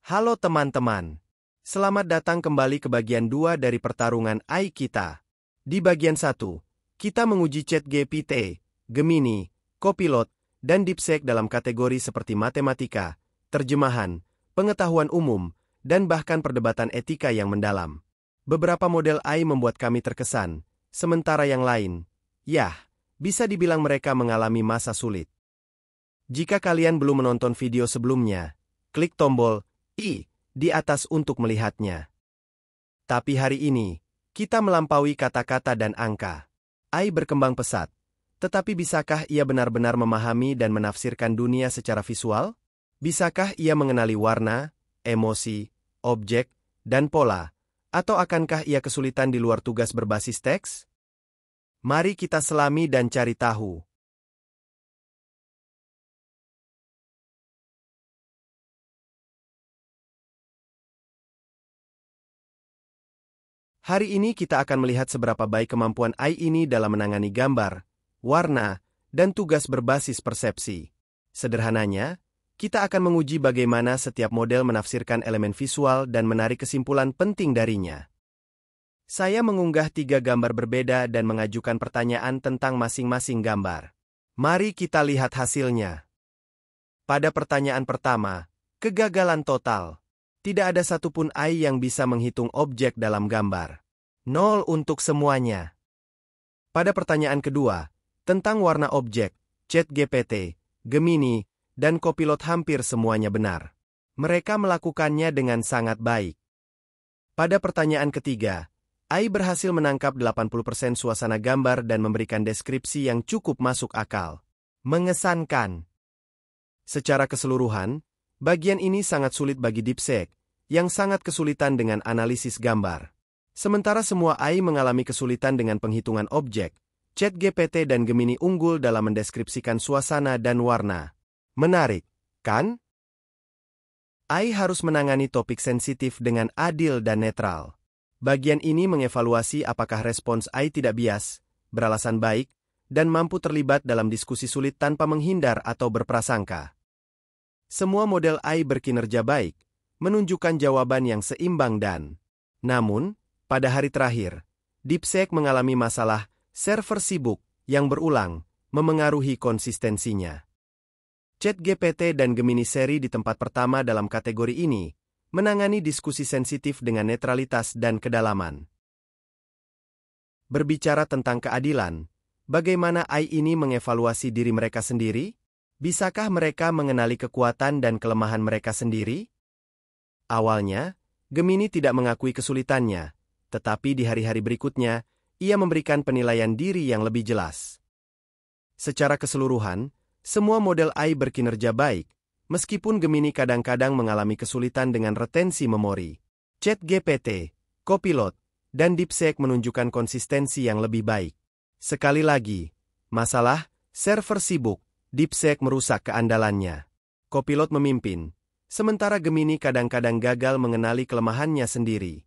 Halo teman-teman. Selamat datang kembali ke bagian 2 dari pertarungan AI kita. Di bagian 1, kita menguji ChatGPT, Gemini, Copilot, dan DeepSeek dalam kategori seperti matematika, terjemahan, pengetahuan umum, dan bahkan perdebatan etika yang mendalam. Beberapa model AI membuat kami terkesan, sementara yang lain, bisa dibilang mereka mengalami masa sulit. Jika kalian belum menonton video sebelumnya, klik tombol I di atas untuk melihatnya. Tapi hari ini, kita melampaui kata-kata dan angka. AI berkembang pesat. Tetapi bisakah ia benar-benar memahami dan menafsirkan dunia secara visual? Bisakah ia mengenali warna, emosi, objek, dan pola? Atau akankah ia kesulitan di luar tugas berbasis teks? Mari kita selami dan cari tahu. Hari ini kita akan melihat seberapa baik kemampuan AI ini dalam menangani gambar, warna, dan tugas berbasis persepsi. Sederhananya, kita akan menguji bagaimana setiap model menafsirkan elemen visual dan menarik kesimpulan penting darinya. Saya mengunggah 3 gambar berbeda dan mengajukan pertanyaan tentang masing-masing gambar. Mari kita lihat hasilnya. Pada pertanyaan pertama, kegagalan total. Tidak ada satupun AI yang bisa menghitung objek dalam gambar. 0 untuk semuanya. Pada pertanyaan kedua, tentang warna objek, ChatGPT, Gemini, dan Copilot hampir semuanya benar. Mereka melakukannya dengan sangat baik. Pada pertanyaan ketiga, AI berhasil menangkap 80% suasana gambar dan memberikan deskripsi yang cukup masuk akal. Mengesankan. Secara keseluruhan, bagian ini sangat sulit bagi DeepSeek, yang sangat kesulitan dengan analisis gambar. Sementara semua AI mengalami kesulitan dengan penghitungan objek, ChatGPT dan Gemini unggul dalam mendeskripsikan suasana dan warna. Menarik, kan? AI harus menangani topik sensitif dengan adil dan netral. Bagian ini mengevaluasi apakah respons AI tidak bias, beralasan baik, dan mampu terlibat dalam diskusi sulit tanpa menghindar atau berprasangka. Semua model AI berkinerja baik, menunjukkan jawaban yang seimbang dan... Namun, pada hari terakhir, DeepSeek mengalami masalah server sibuk yang berulang, memengaruhi konsistensinya. ChatGPT dan Gemini seri di tempat pertama dalam kategori ini, menangani diskusi sensitif dengan netralitas dan kedalaman. Berbicara tentang keadilan, bagaimana AI ini mengevaluasi diri mereka sendiri? Bisakah mereka mengenali kekuatan dan kelemahan mereka sendiri? Awalnya, Gemini tidak mengakui kesulitannya, tetapi di hari-hari berikutnya, ia memberikan penilaian diri yang lebih jelas. Secara keseluruhan, semua model AI berkinerja baik, meskipun Gemini kadang-kadang mengalami kesulitan dengan retensi memori. ChatGPT, Copilot, dan DeepSeek menunjukkan konsistensi yang lebih baik. Sekali lagi, masalah server sibuk. DeepSeek merusak keandalannya. Copilot memimpin, sementara Gemini kadang-kadang gagal mengenali kelemahannya sendiri.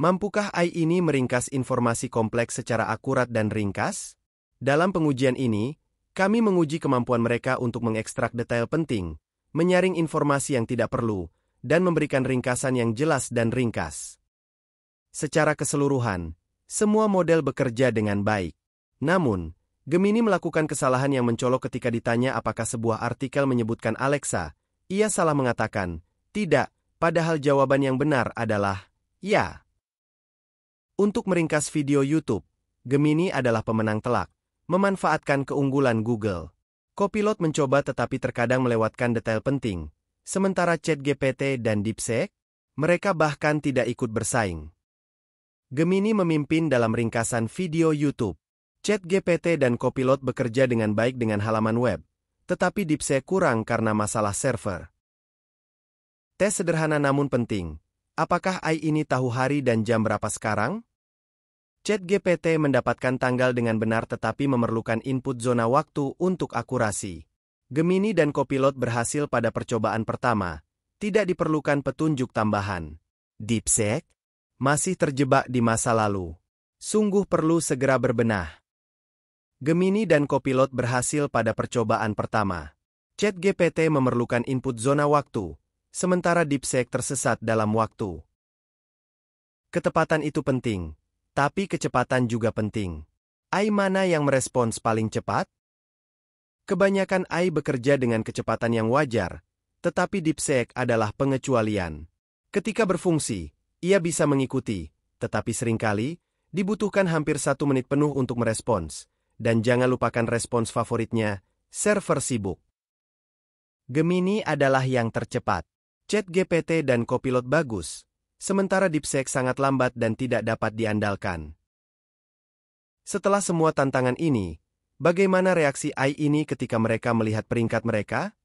Mampukah AI ini meringkas informasi kompleks secara akurat dan ringkas? Dalam pengujian ini, kami menguji kemampuan mereka untuk mengekstrak detail penting, menyaring informasi yang tidak perlu, dan memberikan ringkasan yang jelas dan ringkas. Secara keseluruhan, semua model bekerja dengan baik. Namun, Gemini melakukan kesalahan yang mencolok ketika ditanya apakah sebuah artikel menyebutkan Alexa. Ia salah mengatakan, tidak, padahal jawaban yang benar adalah, ya. Untuk meringkas video YouTube, Gemini adalah pemenang telak, memanfaatkan keunggulan Google. Copilot mencoba tetapi terkadang melewatkan detail penting, sementara ChatGPT dan DeepSeek, mereka bahkan tidak ikut bersaing. Gemini memimpin dalam ringkasan video YouTube. ChatGPT dan Copilot bekerja dengan baik dengan halaman web, tetapi DeepSeek kurang karena masalah server. Tes sederhana namun penting. Apakah AI ini tahu hari dan jam berapa sekarang? ChatGPT mendapatkan tanggal dengan benar tetapi memerlukan input zona waktu untuk akurasi. Gemini dan Copilot berhasil pada percobaan pertama. Tidak diperlukan petunjuk tambahan. DeepSeek masih terjebak di masa lalu. Sungguh perlu segera berbenah. Gemini dan Copilot berhasil pada percobaan pertama. ChatGPT memerlukan input zona waktu, sementara DeepSeek tersesat dalam waktu. Ketepatan itu penting, tapi kecepatan juga penting. AI mana yang merespons paling cepat? Kebanyakan AI bekerja dengan kecepatan yang wajar, tetapi DeepSeek adalah pengecualian. Ketika berfungsi, ia bisa mengikuti, tetapi seringkali dibutuhkan hampir 1 menit penuh untuk merespons, dan jangan lupakan respons favoritnya, server sibuk. Gemini adalah yang tercepat. ChatGPT dan Copilot bagus, sementara DeepSeek sangat lambat dan tidak dapat diandalkan. Setelah semua tantangan ini, bagaimana reaksi AI ini ketika mereka melihat peringkat mereka?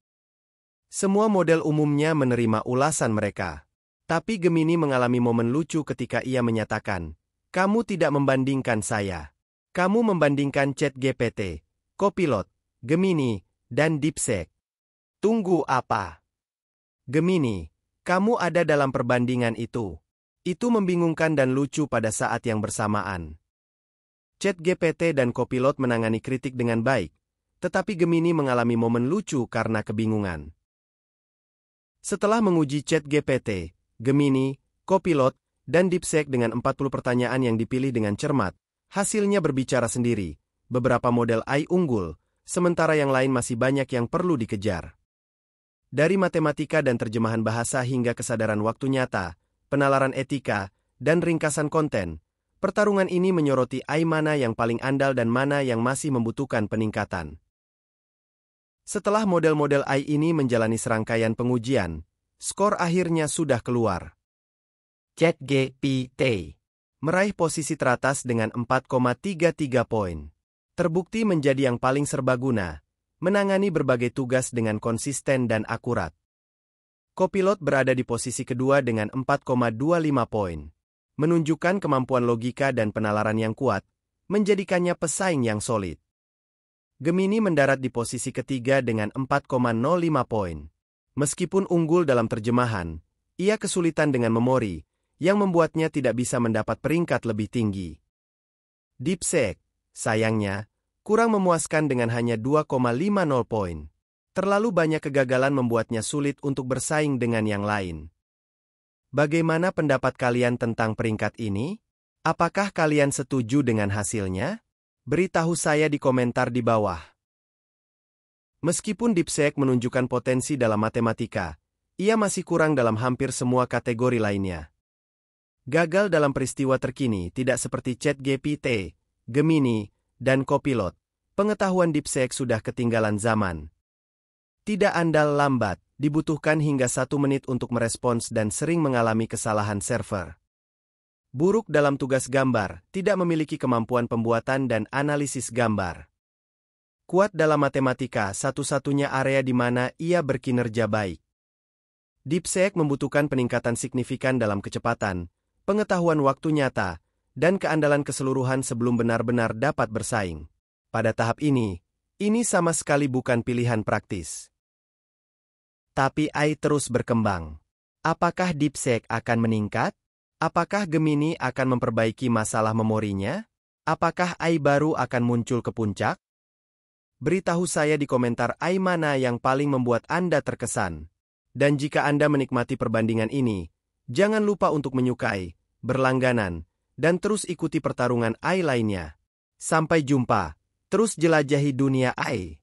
Semua model umumnya menerima ulasan mereka. Tapi Gemini mengalami momen lucu ketika ia menyatakan, "Kamu tidak membandingkan saya. Kamu membandingkan ChatGPT, Copilot, Gemini, dan DeepSeek. Tunggu apa? Gemini, kamu ada dalam perbandingan itu." Itu membingungkan dan lucu pada saat yang bersamaan. ChatGPT dan Copilot menangani kritik dengan baik, tetapi Gemini mengalami momen lucu karena kebingungan. Setelah menguji ChatGPT, Gemini, Copilot, dan DeepSeek dengan 40 pertanyaan yang dipilih dengan cermat, hasilnya berbicara sendiri. Beberapa model AI unggul, sementara yang lain masih banyak yang perlu dikejar. Dari matematika dan terjemahan bahasa hingga kesadaran waktu nyata, penalaran etika, dan ringkasan konten, pertarungan ini menyoroti AI mana yang paling andal dan mana yang masih membutuhkan peningkatan. Setelah model-model AI ini menjalani serangkaian pengujian, skor akhirnya sudah keluar. ChatGPT meraih posisi teratas dengan 4,33 poin. Terbukti menjadi yang paling serbaguna, menangani berbagai tugas dengan konsisten dan akurat. Copilot berada di posisi kedua dengan 4,25 poin. Menunjukkan kemampuan logika dan penalaran yang kuat, menjadikannya pesaing yang solid. Gemini mendarat di posisi ketiga dengan 4,05 poin. Meskipun unggul dalam terjemahan, ia kesulitan dengan memori, yang membuatnya tidak bisa mendapat peringkat lebih tinggi. DeepSeek, sayangnya, kurang memuaskan dengan hanya 2,50 poin. Terlalu banyak kegagalan membuatnya sulit untuk bersaing dengan yang lain. Bagaimana pendapat kalian tentang peringkat ini? Apakah kalian setuju dengan hasilnya? Beritahu saya di komentar di bawah. Meskipun DeepSeek menunjukkan potensi dalam matematika, ia masih kurang dalam hampir semua kategori lainnya. Gagal dalam peristiwa terkini tidak seperti ChatGPT, Gemini, dan Copilot. Pengetahuan DeepSeek sudah ketinggalan zaman. Tidak andal lambat, dibutuhkan hingga 1 menit untuk merespons dan sering mengalami kesalahan server. Buruk dalam tugas gambar, tidak memiliki kemampuan pembuatan dan analisis gambar. Kuat dalam matematika, satu-satunya area di mana ia berkinerja baik. DeepSeek membutuhkan peningkatan signifikan dalam kecepatan, pengetahuan waktu nyata, dan keandalan keseluruhan sebelum benar-benar dapat bersaing. Pada tahap ini sama sekali bukan pilihan praktis. Tapi AI terus berkembang. Apakah DeepSeek akan meningkat? Apakah Gemini akan memperbaiki masalah memorinya? Apakah AI baru akan muncul ke puncak? Beritahu saya di komentar AI mana yang paling membuat Anda terkesan. Dan jika Anda menikmati perbandingan ini, jangan lupa untuk menyukai, berlangganan, dan terus ikuti pertarungan AI lainnya. Sampai jumpa, terus jelajahi dunia AI.